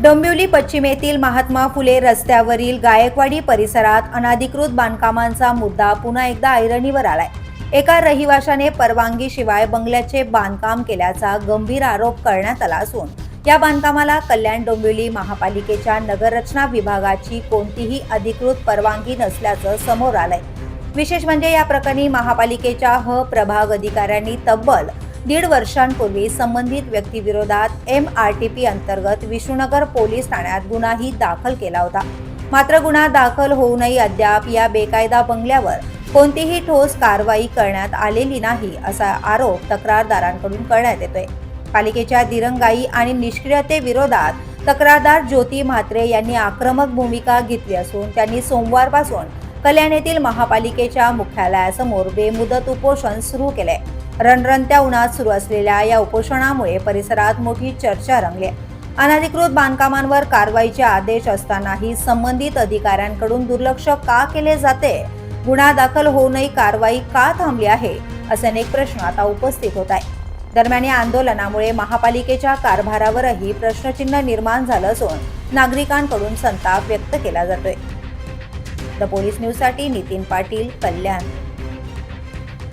डोंबिवली पश्चिम येथील महात्मा फुले रस्त्यावरील गायकवाडी परिसरात अनधिकृत बांधकामांचा मुद्दा पुन्हा एकदा ऐरणीवर आलाय। एका रहिवाशाने परवानगीशिवाय बंगल्याचे बांधकाम केल्याचा गंभीर आरोप करण्यात आला असून या बांधकामाला कल्याण डोंबिवली महापालिकेच्या नगररचना विभागाची कोणतीही अधिकृत परवानगी नसल्याचं समोर आलंय। विशेष म्हणजे या प्रकरणी महापालिकेच्या प्रभाग अधिकाऱ्यांनी तब्बल 1.5 वर्षांपूर्वी संबंधित व्यक्तीविरोधात MRTP अंतर्गत विष्णुनगर पोलीस ठाण्यात गुन्हाही दाखल केला होता। मात्र गुन्हा दाखल होऊनही अद्याप या बेकायदा बंगल्यावर कोणतीही ठोस कारवाई करण्यात आलेली नाही असा आरोप तक्रारदारांकडून करण्यात येतोय। पालिकेच्या दिरंगाई आणि निष्क्रियतेविरोधात तक्रारदार ज्योती म्हात्रे यांनी आक्रमक भूमिका घेतली असून त्यांनी सोमवारपासून कल्याण येथील महापालिकेच्या मुख्यालयासमोर बेमुदत उपोषण सुरू केले। रणरणत्या उन्हात सुरू असलेल्या या उपोषणामुळे परिसरात मोठी चर्चा रंगली। अनधिकृत बांधकामांवर कारवाईचे आदेश असतानाही संबंधित अधिकाऱ्यांकडून दुर्लक्ष का केले जाते, गुन्हा दाखल होऊनही कारवाई का थांबली आहे, असे अनेक प्रश्न आता उपस्थित होत आहे। दरम्यान या आंदोलनामुळे महापालिकेच्या कारभारावरही प्रश्नचिन्ह निर्माण झालं असून नागरिकांकडून संताप व्यक्त केला जातोय। द पोलीस न्यूजसाठी नितीन पाटील, कल्याण।